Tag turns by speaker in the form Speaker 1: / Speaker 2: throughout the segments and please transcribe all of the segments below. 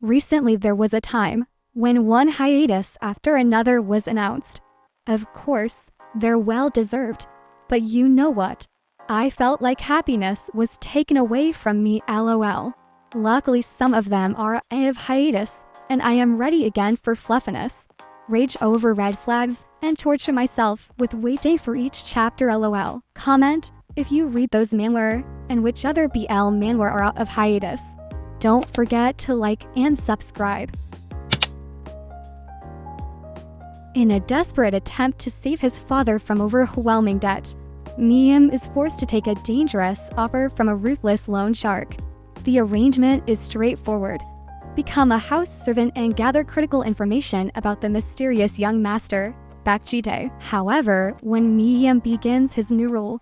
Speaker 1: Recently there was a time when one hiatus after another was announced. Of course, they're well deserved, but you know what? I felt like happiness was taken away from me, lol. Luckily some of them are out of hiatus, and I am ready again for fluffiness. Rage over red flags and torture myself with waiting for each chapter, lol. Comment if you read those manhwa and which other BL manhwa are out of hiatus. Don't forget to like and subscribe. In a desperate attempt to save his father from overwhelming debt, Miam is forced to take a dangerous offer from a ruthless loan shark. The arrangement is straightforward. Become a house servant and gather critical information about the mysterious young master, Jite. However, when Miam begins his new role,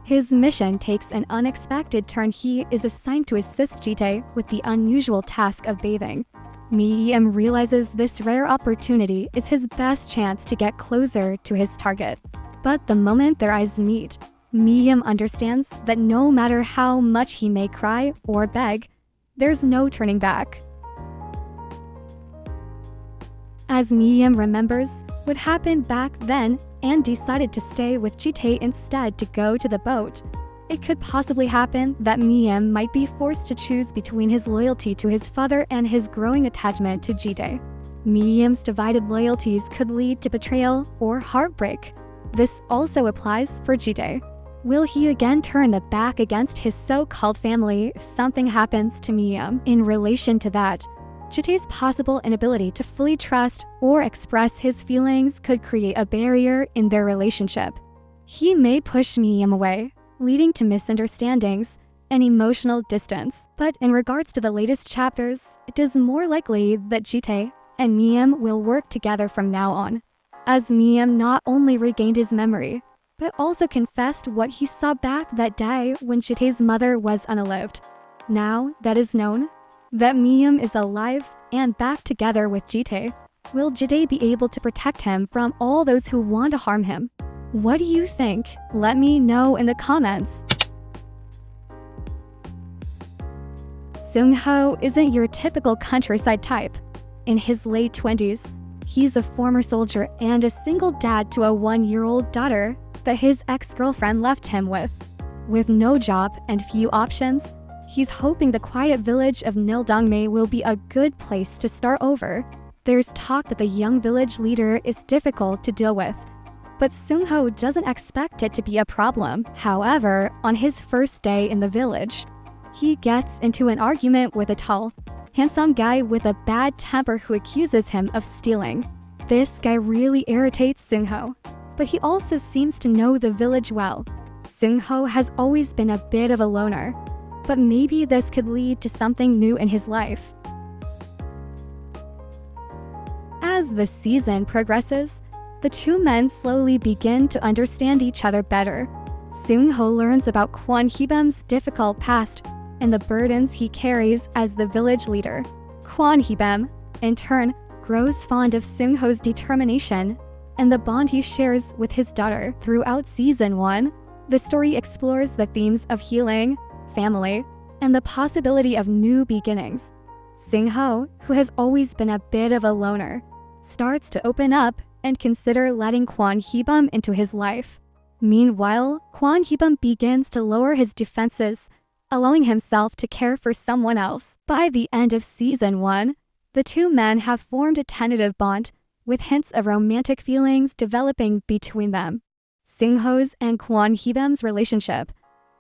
Speaker 1: his mission takes an unexpected turn. He is assigned to assist Jite with the unusual task of bathing. Miam realizes this rare opportunity is his best chance to get closer to his target. But the moment their eyes meet, Miam understands that no matter how much he may cry or beg, there's no turning back. As Miam remembers what happened back then and decided to stay with Jite instead to go to the boat, it could possibly happen that Miam might be forced to choose between his loyalty to his father and his growing attachment to Jite. Miam's divided loyalties could lead to betrayal or heartbreak. This also applies for Jite. Will he again turn the back against his so-called family if something happens to Miam? In relation to that, Jite's possible inability to fully trust or express his feelings could create a barrier in their relationship. He may push Miam away, leading to misunderstandings and emotional distance. But in regards to the latest chapters, it is more likely that Jite and Miam will work together from now on, as Miam not only regained his memory, but also confessed what he saw back that day when Jite's mother was unalived. Now that is known that Miam is alive and back together with Jite, will Jite be able to protect him from all those who want to harm him? What do you think? Let me know in the comments. Seung-ho isn't your typical countryside type. In his late 20s, he's a former soldier and a single dad to a 1-year-old daughter that his ex-girlfriend left him with. With no job and few options, he's hoping the quiet village of Nildongme will be a good place to start over. There's talk that the young village leader is difficult to deal with, but Seung-ho doesn't expect it to be a problem. However, on his first day in the village, he gets into an argument with a tall, handsome guy with a bad temper who accuses him of stealing. This guy really irritates Seung-ho, but he also seems to know the village well. Seung-ho has always been a bit of a loner, but maybe this could lead to something new in his life. As the season progresses, the two men slowly begin to understand each other better. Seung-ho learns about Kwon Hee-bum's difficult past and the burdens he carries as the village leader. Kwon Hee-bum, in turn, grows fond of Seung-ho's determination and the bond he shares with his daughter. Throughout Season 1, the story explores the themes of healing, family, and the possibility of new beginnings. Seung-ho, who has always been a bit of a loner, starts to open up and consider letting Kwon Hee-bum into his life. Meanwhile, Kwon Hee-bum begins to lower his defenses, allowing himself to care for someone else. By the end of Season 1, the two men have formed a tentative bond, with hints of romantic feelings developing between them. Seung-ho's and Kwon Hee-bum's relationship,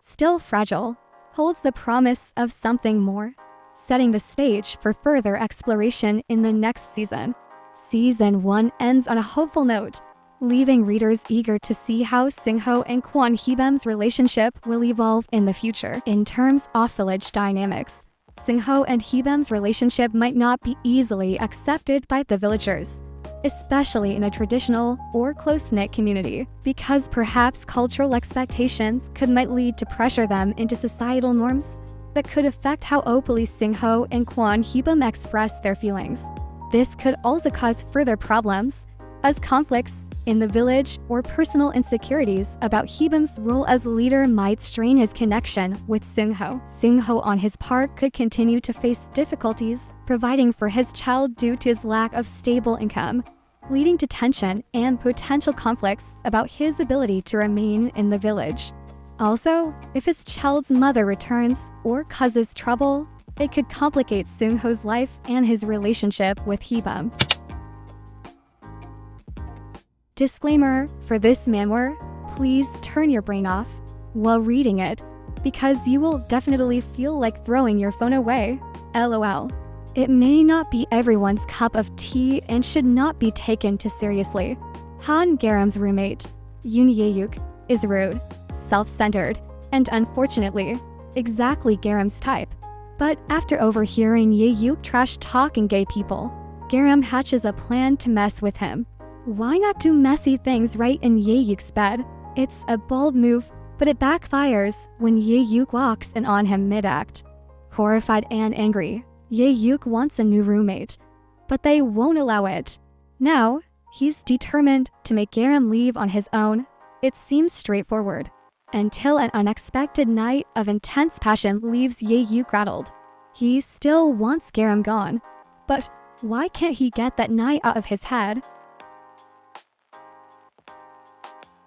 Speaker 1: still fragile, holds the promise of something more, setting the stage for further exploration in the next season. Season 1 ends on a hopeful note, leaving readers eager to see how Seung-ho and Kwon Hee-bum's relationship will evolve in the future. In terms of village dynamics, Seung-ho and Hee-bum's relationship might not be easily accepted by the villagers, especially in a traditional or close-knit community, because perhaps cultural expectations might lead to pressure them into societal norms that could affect how openly Seung-ho and Kwon Hee-bum express their feelings. This could also cause further problems as conflicts in the village or personal insecurities about Hibam's role as leader might strain his connection with Seung-ho. Seung-ho on his part could continue to face difficulties providing for his child due to his lack of stable income, leading to tension and potential conflicts about his ability to remain in the village. Also, if his child's mother returns or causes trouble, it could complicate Seung-ho's life and his relationship with Hibam. Disclaimer: for this manhwa, please turn your brain off while reading it, because you will definitely feel like throwing your phone away. LOL. It may not be everyone's cup of tea and should not be taken too seriously. Han Garam's roommate, Yoon Ye-yuk, is rude, self-centered, and unfortunately, exactly Garam's type. But after overhearing Ye-yuk trash-talking gay people, Garam hatches a plan to mess with him. Why not do messy things right in Ye-yuk's bed? It's a bold move, but it backfires when Ye-yuk walks in on him mid-act. Horrified and angry, Ye-yuk wants a new roommate, but they won't allow it. Now, he's determined to make Garam leave on his own. It seems straightforward, until an unexpected night of intense passion leaves Ye-yuk rattled. He still wants Garam gone, but why can't he get that night out of his head?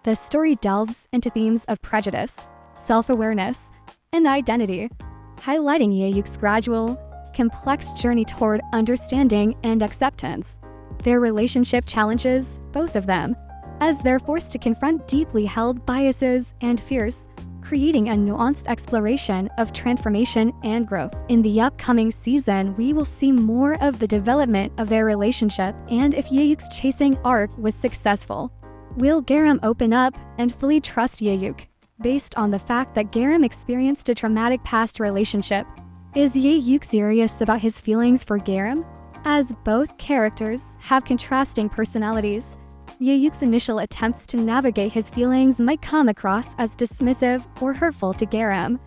Speaker 1: The story delves into themes of prejudice, self-awareness, and identity, highlighting Ye-yuk's gradual, complex journey toward understanding and acceptance. Their relationship challenges both of them, as they're forced to confront deeply held biases and fears, creating a nuanced exploration of transformation and growth. In the upcoming season, we will see more of the development of their relationship and if Ye-yuk's chasing arc was successful. Will Garam open up and fully trust Ye-yuk, based on the fact that Garam experienced a traumatic past relationship? Is Ye-yuk serious about his feelings for Garam? As both characters have contrasting personalities, Ye-yuk's initial attempts to navigate his feelings might come across as dismissive or hurtful to Garam,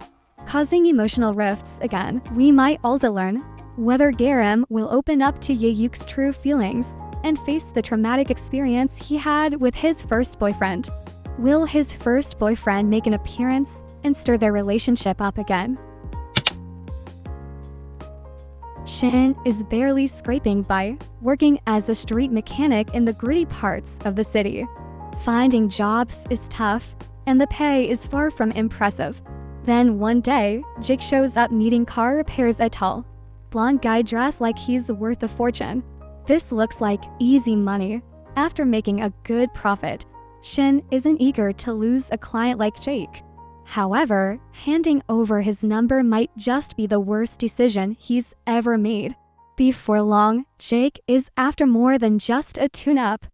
Speaker 1: causing emotional rifts again. We might also learn whether Garam will open up to Ye-yuk's true feelings and face the traumatic experience he had with his first boyfriend. Will his first boyfriend make an appearance and stir their relationship up again? Shin is barely scraping by, working as a street mechanic in the gritty parts of the city. Finding jobs is tough, and the pay is far from impressive. Then one day, Jake shows up needing car repairs. A tall, blonde guy dressed like he's worth a fortune. This looks like easy money. After making a good profit, Shin isn't eager to lose a client like Jake. However, handing over his number might just be the worst decision he's ever made. Before long, Jake is after more than just a tune-up.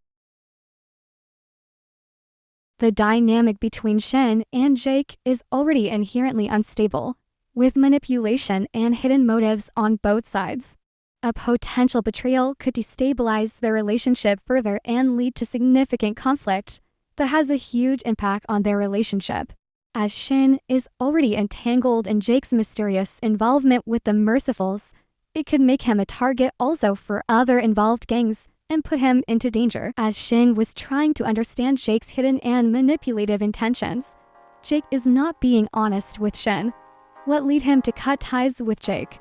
Speaker 1: The dynamic between Shin and Jake is already inherently unstable, with manipulation and hidden motives on both sides. A potential betrayal could destabilize their relationship further and lead to significant conflict that has a huge impact on their relationship. As Shin is already entangled in Jake's mysterious involvement with the Mercifuls, it could make him a target also for other involved gangs and put him into danger. As Shin was trying to understand Jake's hidden and manipulative intentions, Jake is not being honest with Shin, what led him to cut ties with Jake.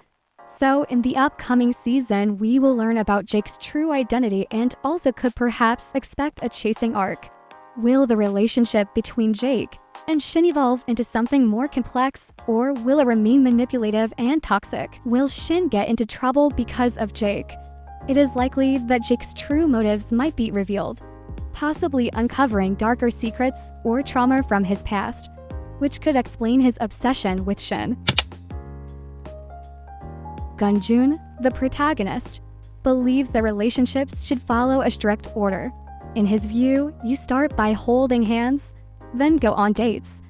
Speaker 1: So in the upcoming season, we will learn about Jake's true identity and also could perhaps expect a chasing arc. Will the relationship between Jake and Shin evolve into something more complex, or will it remain manipulative and toxic? Will Shin get into trouble because of Jake? It is likely that Jake's true motives might be revealed, possibly uncovering darker secrets or trauma from his past, which could explain his obsession with Shin. Gunjun, the protagonist, believes that relationships should follow a strict order. In his view, you start by holding hands, then go on dates,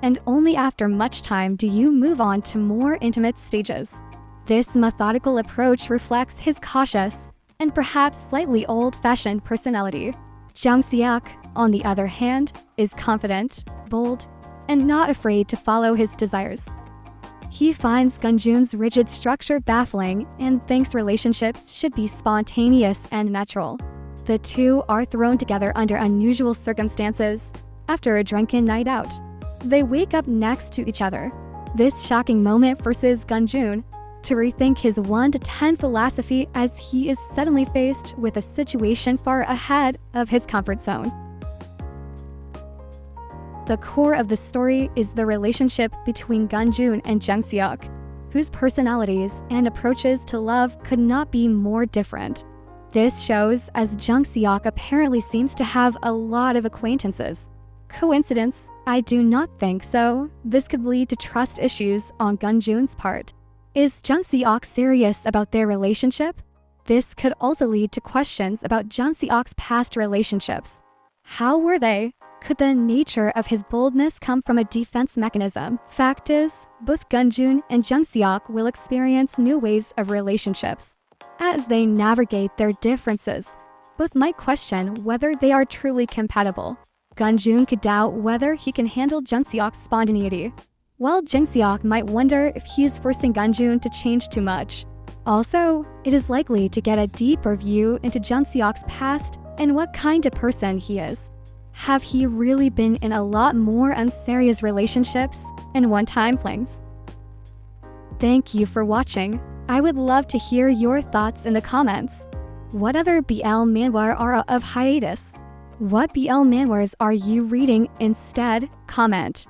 Speaker 1: and only after much time do you move on to more intimate stages. This methodical approach reflects his cautious and perhaps slightly old-fashioned personality. Jeong Seok, on the other hand, is confident, bold, and not afraid to follow his desires. He finds Gunjun's rigid structure baffling and thinks relationships should be spontaneous and natural. The two are thrown together under unusual circumstances after a drunken night out. They wake up next to each other. This shocking moment forces Gunjun to rethink his 1 to 10 philosophy as he is suddenly faced with a situation far ahead of his comfort zone. The core of the story is the relationship between Gunjun and Jeong Seok, whose personalities and approaches to love could not be more different. This shows as Jeong Seok apparently seems to have a lot of acquaintances. Coincidence? I do not think so. This could lead to trust issues on Gunjun's part. Is Jeong Seok serious about their relationship? This could also lead to questions about Jeong Seok's past relationships. How were they? Could the nature of his boldness come from a defense mechanism? Fact is, both Gunjun and Jeong Seok will experience new ways of relationships. As they navigate their differences, both might question whether they are truly compatible. Gunjun could doubt whether he can handle Jeong Seok's spontaneity, while Jeong Seok might wonder if he is forcing Gunjun to change too much. Also, it is likely to get a deeper view into Jeong Seok's past and what kind of person he is. Have he really been in a lot more unserious relationships and one-time flings? Thank you for watching. I would love to hear your thoughts in the comments. What other BL manhwa are of hiatus? What BL manhwas are you reading instead? Comment.